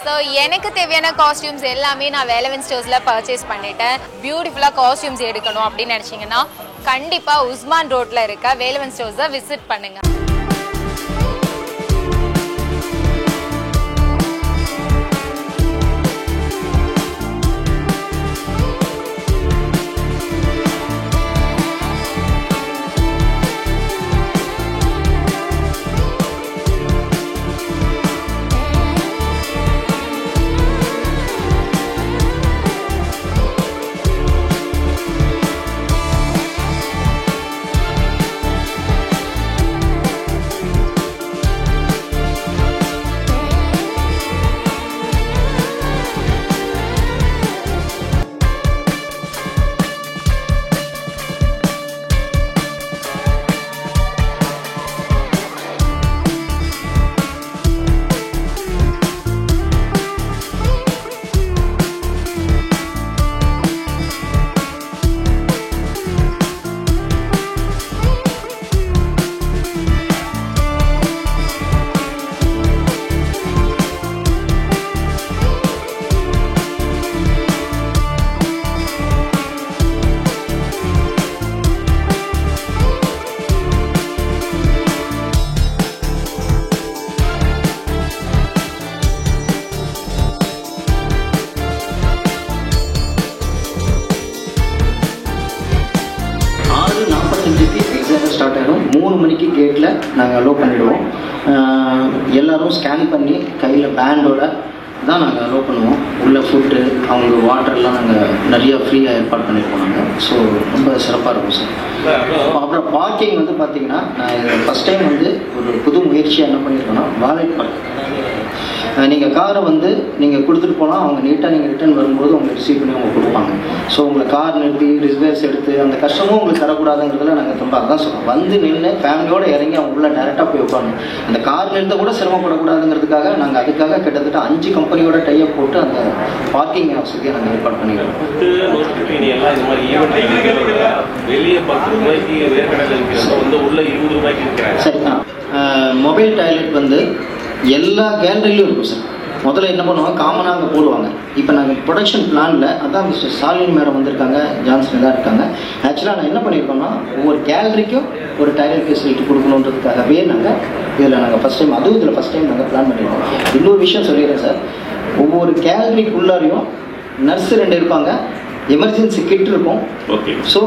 So எனக்கு தேவையான costumes எல்லாமே நான் வேலவன் ஸ்டோர்ஸில் பர்ச்சேஸ் பண்ணிட்டேன். பியூட்டிஃபுல்லாக காஸ்டியூம்ஸ் எடுக்கணும் அப்படின்னு நினச்சிங்கன்னா கண்டிப்பாக உஸ்மான் ரோட்டில் இருக்க வேலவன் ஸ்டோர்ஸை விசிட் பண்ணுங்கள். ஸ்டார்ட் ஆகிடும். 3 மணிக்கு கேட்டில் நாங்கள் அலோவ் பண்ணிவிடுவோம். எல்லோரும் ஸ்கேன் பண்ணி கையில் பேண்டோட தான் நாங்கள் அலோவ் பண்ணுவோம். உள்ள ஃபுட்டு அவங்க வாட்டர்லாம் நாங்கள் நிறைய ஃப்ரீயாக ஏற்பாடு பண்ணியிருக்கோம் நாங்கள். ஸோ ரொம்ப சிறப்பாக இருக்கும் சார். அப்புறம் பார்க்கிங் வந்து பார்த்திங்கன்னா நான் ஃபஸ்ட் டைம் வந்து ஒரு புது முயற்சியாக என்ன பண்ணியிருக்கோன்னா வாலெட் பார்க். நீங்கள் காரை வந்து நீங்கள் கொடுத்துட்டு போனால் அவங்க நீட்டாக நீங்கள் ரிட்டர்ன் வரும்போது உங்களுக்கு ரிசீவ் பண்ணி அவங்க கொடுப்பாங்க. ஸோ உங்களை கார் நிறுத்தி ரிசர்வேஸ் எடுத்து அந்த கஷ்டமும் உங்களுக்கு தரக்கூடாதுங்கிறதுல நாங்கள் ரொம்ப அதான் சொல்லுவோம். வந்து நின்று ஃபேமிலியோடு இறங்கி அவங்க உள்ள டேரெக்டாக போய் உட்காந்து அந்த கார் நிறுத்த கூட சிரமப்படக்கூடாதுங்கிறதுக்காக நாங்கள் அதுக்காக கிட்டத்தட்ட 5 கம்பெனியோட டைப் போட்டு அந்த பார்க்கிங் வசதியை நாங்கள் ஏற்பாடு பண்ணிக்கிறோம். சரி, மொபைல் டாய்லெட் வந்து எல்லா கேலரிலையும் இருக்கும் சார். முதல்ல என்ன பண்ணுவாங்க, காமனாக அங்கே போடுவாங்க. இப்போ நாங்கள் ப்ரொடக்ஷன் பிளானில் அதான் மிஸ்டர் சாலினி மேடம் வந்திருக்காங்க, ஜான்சன் தான் இருக்காங்க. ஆக்சுவலாக நான் என்ன பண்ணியிருக்கோம்னா ஒவ்வொரு கேலரிக்கும் ஒரு டாய்லெட் ஃபெசிலிட்டி கொடுக்கணுன்றதுக்காகவே நாங்கள் இதில் ஃபஸ்ட் டைம் நாங்கள் பிளான் பண்ணியிருக்கோம். இன்னொரு விஷயம் சொல்லிடுறேன் சார். ஒவ்வொரு கேலரிக்குள்ளாரையும் நர்ஸு 2 இருப்பாங்க, எமர்ஜென்சி கிட் இருக்கும். ஸோ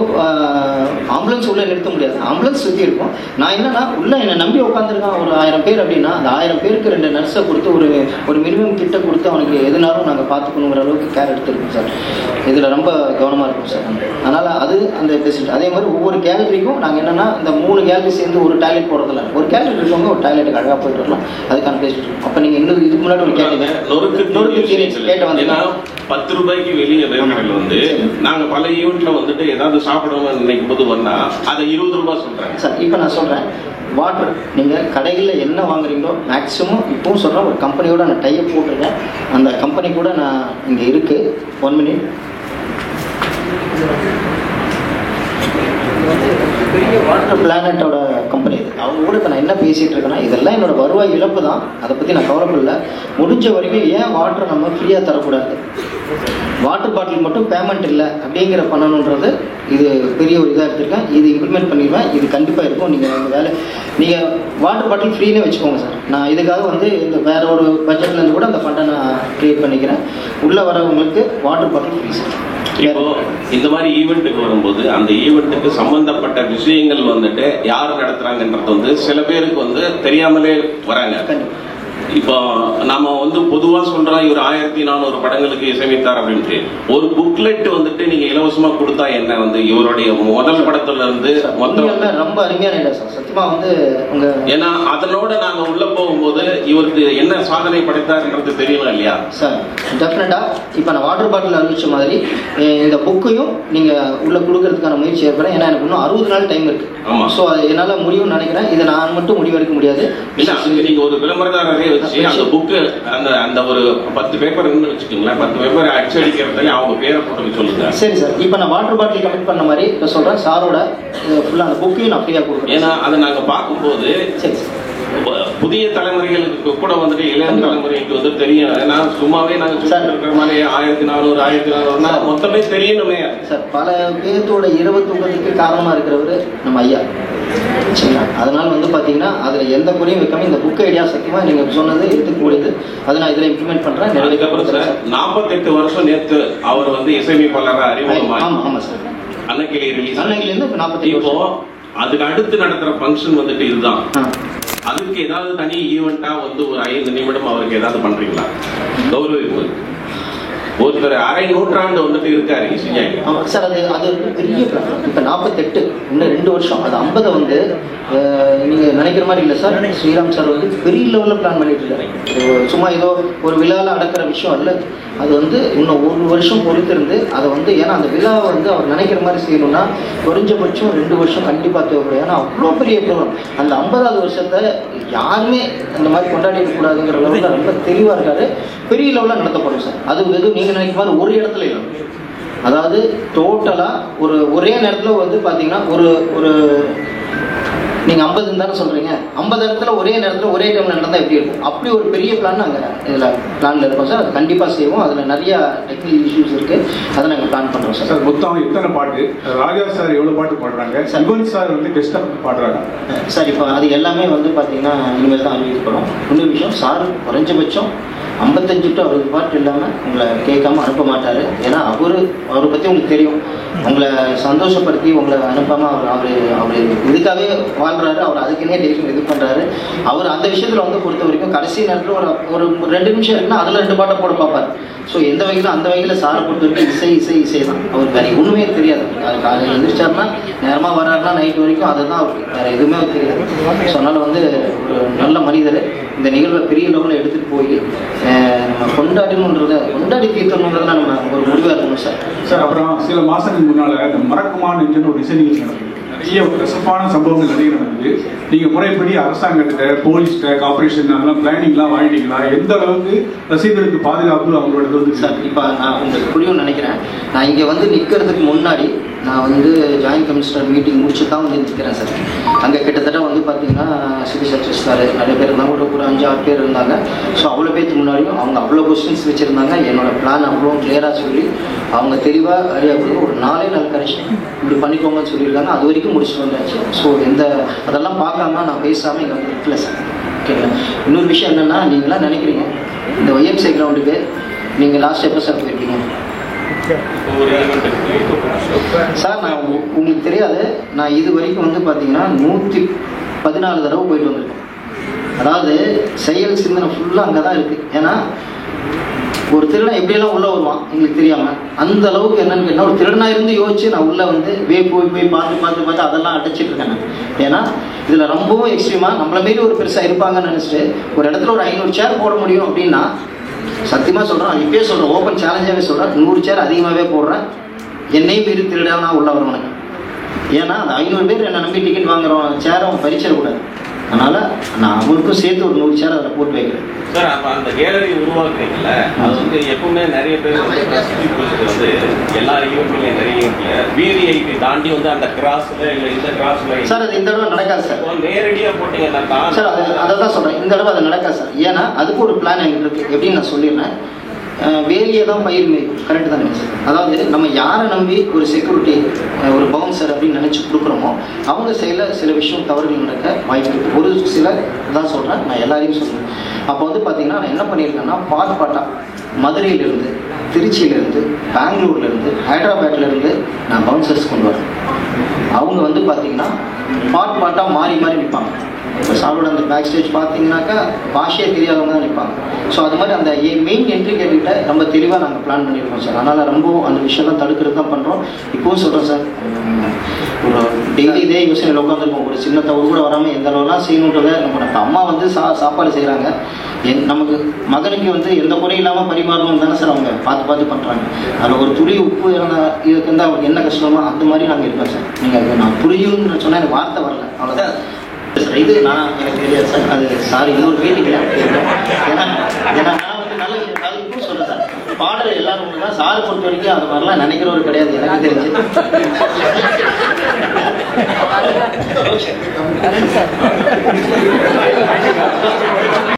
ஆம்புலன்ஸ் உள்ளே நிறுத்த முடியாது, ஆம்புலன்ஸ் சுற்றி இருக்கும். நான் என்னன்னா உள்ளே என்னை நம்பி உட்காந்துருக்கான் ஒரு 1000 பேர் அப்படின்னா அந்த 1000 பேருக்கு 2 நர்ஸை கொடுத்து ஒரு மினிமம் கிட்ட கொடுத்து அவனுக்கு எதுனாலும் நாங்கள் பார்த்துக்கணுங்கிற அளவுக்கு கேர் எடுத்துருக்கோம் சார். இதில் ரொம்ப கவனமாக இருக்கும் சார். அதனால் அந்த ஃபெசிலிட்டி அதே மாதிரி ஒவ்வொரு கேலரிக்கும் நாங்கள் என்னென்னா இந்த 3 கேலரி சேர்ந்து ஒரு டாய்லெட் போடுறதில்ல, ஒரு கேலரி இருக்கவங்க ஒரு டாய்லெட்டுக்கு அழகாக போயிட்டு வரலாம். அதுக்கான ஃபெசிலிட்டி இருக்கும். அப்போ நீங்கள் இன்னும் இதுக்கு முன்னாடி ஒரு கேட்ட வந்தீங்கன்னா 10 ரூபாய்க்கு வெளியே வேலைகள் வந்து நாங்கள் பல ஈவெண்ட்ல வந்துட்டு ஏதாவது சாப்பிடணும்னு நினைக்கும் போது வந்தா அதை 20 ரூபாய் சொல்றாங்க சார். இப்போ நான் சொல்கிறேன், வாட்டர் நீங்கள் கடைகளில் என்ன வாங்குறீங்களோ மேக்ஸிமம் இப்பவும் சொல்கிறேன் ஒரு கம்பெனியோட நான் டைப் போட்டிருக்கேன். அந்த கம்பெனி கூட நான் இங்கே இருக்குது. 1 மினிட். பெரிய வாட்டர் பிளானட்டோட கம்பெனி இது. அவங்க கூட இப்போ நான் என்ன பேசிகிட்டு இருக்கேன்னா இதெல்லாம் என்னோட வருவாய் இழப்பு தான், அதை பற்றி நான் கவலைப்படல. முடிஞ்ச வரைக்கும் ஏன் வாட்டரை நம்ம ஃப்ரீயாக தரக்கூடாது, வாட்டர் பாட்டில் மட்டும் பேமெண்ட் இல்லை அப்படிங்கிற பண்ணணுன்றது இது பெரிய ஒரு இதாக எடுத்திருக்கேன். இது இம்ப்ளிமெண்ட் பண்ணிடுவேன். இது கண்டிப்பாக இருக்கும். நீங்கள் வாட்டர் பாட்டில் ஃப்ரீனே வச்சுக்கோங்க சார். நான் இதுக்காக வந்து இந்த வேற ஒரு பட்ஜெட்லேருந்து கூட அந்த ஃபண்டை நான் க்ரியேட் பண்ணிக்கிறேன். உள்ளே வரவங்களுக்கு வாட்டர் பாட்டில் ஃப்ரீ சார். இப்போ இந்த மாதிரி ஈவெண்ட்டுக்கு வரும்போது அந்த ஈவெண்ட்டுக்கு சம்பந்தப்பட்ட விஷயங்கள் வந்துட்டு யார் நடத்துறாங்கன்றது வந்து சில பேருக்கு வந்து தெரியாமலே வராங்க. இப்போ நாம வந்து பொதுவா சொல்றோம் இவர் 1400 படங்களுக்கு இசையமைத்தார் அப்படின்ட்டு. ஒரு புக்லெட் வந்துட்டு நீங்க இலவசமா கொடுத்தா என்ன வந்து இவருடைய முதல் படத்துல இருந்து மொத்தம் ரொம்ப அருமையான சார். சத்தியமா வந்து ஏன்னா அதனோட நாங்க உள்ள போகும்போது இவருக்கு என்ன சாதனை படைத்தார்ன்றது தெரியல இல்லையா சார். டெஃபினட்டா இப்போ நான் வாட்டர் பாட்டில் அறிவிச்ச மாதிரி இந்த புக்கையும் நீங்க உள்ள கொடுக்கறதுக்கான முயற்சி ஏற்படும். ஏன்னா எனக்கு இன்னும் 60 நாள் டைம் இருக்கு. ஸோ அது என்னால் முடியும்னு நினைக்கிறேன். இதை நான் மட்டும் முடிவெடுக்க முடியாது. நீங்க ஒரு விளம்பரதாரரே வச்சு அந்த புக்கு அந்த ஒரு 10 பேப்பர் வச்சுக்கோங்களேன், 10 பேப்பர் அச்சடிக்கிறதுல அவங்க பேரை போட்டு சொல்லுங்க. சரி சார். இப்போ நான் வாட்டர் பாட்டில் கமிட் பண்ண மாதிரி இப்போ சொல்றேன், சாரோட ஃபுல்லாக அந்த புக்கையும் நான் ஃப்ரீயாக கொடுக்குறேன். ஏன்னா அதை நாங்கள் பார்க்கும்போது சரி சார் புதிய தலைமுறைகளுக்கு கூட வந்துட்டு இளைய தலைமுறைக்கு வந்து தெரியும். ஏன்னா சும்மாவே நாங்க இருக்கிற மாதிரி 1400 1400 மொத்தமே தெரியணுமே சார். பல பேர்த்தோட இரவு தூக்கத்துக்கு காரணமா இருக்கிறவரு நம்ம ஐயா. சரிங்களா? அதனால வந்து பாத்தீங்கன்னா அதுல எந்த குறையும் வைக்காம இந்த புக் ஐடியா சத்தியமா நீங்க சொன்னது எடுத்துக்கூடியது. அதை நான் இதுல இம்ப்ளிமெண்ட் பண்றேன். அதுக்கப்புறம் சார் 48 வருஷம் நேற்று அவர் வந்து இசையமைப்பாளராக அறிமுகமா. ஆமா சார். அன்னைக்கு ரிலீஸ் அன்னைக்குலேருந்து 48 இப்போ அதுக்கு அடுத்து நடத்துற ஃபங்க்ஷன் வந்துட்டு இதுதான். அதுக்கு ஏதாவது தனி ஈவெண்டா வந்து ஒரு 5 நிமிடம் அவருக்கு ஏதாவது பண்றீங்களா? கௌரவிப்பு ஒருத்தர் அரை நூற்றாண்டு வந்துட்டு இருக்காரு இசைஞானி. ஆமா சார். அது பெரிய இப்ப 48 இன்னும் 2 வருஷம் அது 50 வந்து நீங்க நினைக்கிற மாதிரி இல்லை சார். ஸ்ரீராம் சார் வந்து பெரிய லெவலில் பிளான் பண்ணிட்டு இருக்காரு. சும்மா ஏதோ ஒரு விழாவில் அடக்கிற விஷயம் அல்ல. அது வந்து இன்னும் 1 வருஷம் பொறுத்திருந்து அதை வந்து ஏன்னா அந்த விழாவை வந்து அவர் நினைக்கிற மாதிரி செய்யணும்னா குறைஞ்சபட்சம் 2 வருஷம் கண்டிப்பாக தேவைப்படும். ஏன்னா அவ்வளோ பெரிய ப்ரோக்ராம். அந்த 50வது வருஷத்தை யாருமே அந்த மாதிரி கொண்டாடிடக்கூடாதுங்கிற லெவலில் ரொம்ப தெளிவாக இருக்காரு. பெரிய லெவலில் நடத்தப்படும் சார். அது எதுவும் நீங்கள் நினைக்கிற மாதிரி ஒரு இடத்துல இல்லை. அதாவது டோட்டலாக ஒரே நேரத்தில் வந்து பார்த்தீங்கன்னா ஒரு நீங்கள் 50 தானே சொல்கிறீங்க. 50 இடத்துல ஒரே நேரத்தில் ஒரே டைமில் நடந்தால் எப்படி இருக்கும்? அப்படி ஒரு பெரிய பிளான் நாங்கள் இதில் பிளானில் இருக்கோம் சார். அது கண்டிப்பாக செய்வோம். அதில் நிறையா டெக்னிக்கல் இஷ்யூஸ் இருக்குது. அதை நாங்கள் பிளான் பண்ணுறோம் சார். சார் மொத்தம் இத்தனை பாட்டு ராஜா சார் எவ்வளோ பாட்டு பாடுறாங்க? சிவன் சார் வந்து பெஸ்ட்டாக பாடுறாங்க சார். இப்போ அது எல்லாமே வந்து பார்த்தீங்கன்னா இனிமேல் தான் அறிவிக்கப்படும். இன்னொரு விஷயம் சார் குறைஞ்சபட்சம் 55 to 60 பாட்டு இல்லாமல் உங்களை கேட்காம அனுப்ப மாட்டார். ஏன்னா அவரை பற்றி உங்களுக்கு தெரியும். உங்களை சந்தோஷப்படுத்தி உங்களை அனுப்பாமல் அவர் இதுக்காகவே வாழ்கிறாரு. அவர் அதுக்குன்னே டெய்லியும் இது பண்ணுறாரு. அவர் அந்த விஷயத்தில் வந்து பொறுத்த வரைக்கும் கடைசி நேரத்தில் ஒரு 2 நிமிஷம் இருக்குன்னா அதில் 2 பாட்டை போட பார்ப்பார். ஸோ எந்த வகையிலும் அந்த வகையில் சாரை பொறுத்த வரைக்கும் இசை தான். அவருக்கு வேறு ஒன்றுமே தெரியாது. அது காலையில் எழுந்திரிச்சாருன்னா நேரமாக வர்றாருன்னா நைட்டு வரைக்கும் அதை தான் அவருக்கு வேறு எதுவுமே தெரியாது. ஸோ அதனால் வந்து ஒரு நல்ல மனிதர். இந்த நிகழ்வை பெரிய லெவலில் எடுத்துகிட்டு போய் நம்ம கொண்டாடி தீர்த்தணுன்றதுல நம்ம ஒரு முடிவாக இருக்கணும் சார். சார் அப்புறம் சில மாதங்களுக்கு முன்னால் இந்த மறக்குமான் என்று ஒரு இசை நிகழ்ச்சி நடந்தது. நிறைய கசப்பான சம்பவங்கள் நிறைய நடந்தது. நீங்கள் முறைப்படி அரசாங்கத்திட்ட போலீஸ்கிட்ட கார்பரேஷன் அதெல்லாம் பிளானிங்லாம் வாங்கிட்டீங்களா? எந்த அளவுக்கு ரசிகர்களுக்கு பாதுகாப்பு அவங்களோட வந்து சார்? இப்போ நான் உங்களுக்கு புரியும்னு நினைக்கிறேன். நான் இங்கே வந்து நிற்கிறதுக்கு முன்னாடி நான் வந்து ஜாயின்ட் கமிஷனர் மீட்டிங் முடிச்சு தான் வந்து நிற்கிறேன் சார். அங்கே கிட்டத்தட்ட வந்து பார்த்தீங்கன்னா சிவில் சர்வீஸ் சார் நிறைய பேர் இருந்தாங்க. ஒரு 5-6 பேர் இருந்தாங்க. ஸோ அவ்வளோ பேருக்கு முன்னாடியும் அவங்க அவ்வளோ கொஸ்டின்ஸ் வச்சுருந்தாங்க. என்னோட பிளான் அவ்வளோ கிளியராக சொல்லி அவங்க தெளிவாக அறியாமல் ஒரு 4 நாள் கரெக்ஷன் இப்படி பண்ணிக்கோங்கன்னு சொல்லியிருக்காங்க. அது வரைக்கும் முடிச்சுட்டு வந்தாச்சு. ஸோ அதெல்லாம் பார்க்காம நான் பேசாமல் இங்கே வந்து நிற்கல சார். ஓகேங்களா? இன்னொரு விஷயம் என்னென்னா நீங்களாம் நினைக்கிறீங்க இந்த ஒய்எம்சிஏ கிரவுண்டுக்கு நீங்கள் லாஸ்ட் எப்போ சார் போயிருக்கீங்க சார்? நான் உங்களுக்கு தெரியாது. நான் இது வரைக்கும் வந்து பார்த்தீங்கன்னா 114 தடவை போயிட்டு வந்திருக்கேன். அதாவது செயல் சிந்தனை ஃபுல்லாக அங்கே தான் இருக்குது. ஏன்னா ஒரு திருடன் எப்படியெல்லாம் உள்ளே வருவான் எங்களுக்கு தெரியாமல் அந்த அளவுக்கு என்னன்னு கேட்டால் ஒரு திருடனாக இருந்து யோசிச்சு நான் உள்ளே வந்து போய் பார்த்து அதெல்லாம் அடைச்சிட்டு இருக்கேன் நான். ஏன்னா இதில் ரொம்பவும் எக்ஸ்ட்ரீமாக நம்மள மாரி ஒரு பெருசாக இருப்பாங்கன்னு நினச்சிட்டு ஒரு இடத்துல ஒரு 500 சேர் போட முடியும் அப்படின்னா சத்தியமாக சொல்கிறேன். இப்பயே சொல்கிறேன், ஓப்பன் சேலஞ்சாகவே சொல்கிறேன், 100 சேர் அதிகமாகவே போடுறேன். என்னையும் மீறி திருடனா உள்ள வரவனுக்கு. ஏன்னா அந்த 500 பேர் என்னை நம்பி டிக்கெட் வாங்குறவன் சேரை அவன் பறிச்சிடக்கூடாது. அதனால் நான் அவனுக்கும் சேர்த்து ஒரு 100 சேர் அதில் போட்டு வைக்கிறேன் சார். அப்போ அந்த கேலரி உருவாக்குறீங்களா? அது வந்து எப்பவுமே நிறைய பேர் வந்து எல்லா ஈவெண்ட்லையும் நிறைய விஐபி தாண்டி வந்து அந்த கிராஸ்ல இல்லை இந்த கிராஸ்ல சார் அது இந்த தடவை நடக்காது சார். நேரடியாக போட்டீங்கன்னா சார் அதை தான் சொல்கிறேன். இந்த தடவை அது நடக்காது சார். ஏன்னா அதுக்கு ஒரு பிளான் எங்களுக்கு இருக்குது. எப்படின்னு நான் சொல்லிடுறேன். வேலியை தான் பயிர் மேய்க்கும். கரெக்டு தானே சார்? அதாவது நம்ம யாரை நம்பி ஒரு செக்யூரிட்டி ஒரு பவுன்சர் அப்படின்னு நினச்சி கொடுக்குறோமோ அவங்க சில விஷயம் தவறுகள் நடக்க வாய்ப்பு இருக்குது. ஒரு சிலர் தான் சொல்கிறேன், நான் எல்லாரையும் சொல்கிறேன். அப்போ வந்து பார்த்தீங்கன்னா நான் என்ன பண்ணியிருக்கேன்னா பாட்டாக மதுரையிலேருந்து, திருச்சியிலேருந்து, பெங்களூர்லேருந்து, ஹைதராபாத்லேருந்து நான் பவுன்சர்ஸ் கொண்டு வரேன். அவங்க வந்து பார்த்தீங்கன்னா பாட்டாக மாறி நிற்பாங்க. இப்போ சாரோட அந்த பேக் ஸ்டேஜ் பார்த்தீங்கன்னாக்கா பாஷையே தெரியாதவங்க தான் நிற்பாங்க. ஸோ அது மாதிரி அந்த மெயின் என்ட்ரி கேட்டுக்கிட்ட ரொம்ப தெளிவாக நாங்கள் பிளான் பண்ணியிருக்கோம் சார். அதனால் ரொம்ப அந்த விஷயம்லாம் தடுக்கிறது தான் பண்ணுறோம். இப்போவும் சொல்கிறோம் சார், ஒரு டெய்லி இதே யோசனையில் உட்காந்துருக்கோம். ஒரு சின்ன தவறு கூட வராமல் எந்த அளவுலாம் செய்யணுன்றதை நம்ம அம்மா வந்து சாப்பாடு செய்கிறாங்க. நமக்கு மகனுக்கு வந்து எந்த குறையும் இல்லாமல் பரிமாறணும் தானே சார் அவங்க பார்த்து பண்ணுறாங்க. அதில் ஒரு துளி உப்பு இதுக்கு வந்து அவங்களுக்கு என்ன கஷ்டமோ அந்த மாதிரி நாங்கள் இருக்கோம் சார். நீங்கள் நான் புரியும்னு சொன்னால் எனக்கு வார்த்தை வரல, அவ்வளோதான். இது நான் எனக்கு தெரியாது சார். அது சார் இன்னொரு கேட்டுக்கிறேன். ஏன்னா நான் வந்து நல்ல இப்போ சொல்கிறேன் சார், பாடல் எல்லாரும் ஒன்று தான். சார் பொறுத்த வரைக்கும் அது மாதிரிலாம் நினைக்கிறவர் கிடையாது எனக்கு தெரிஞ்சு. அருண் சார்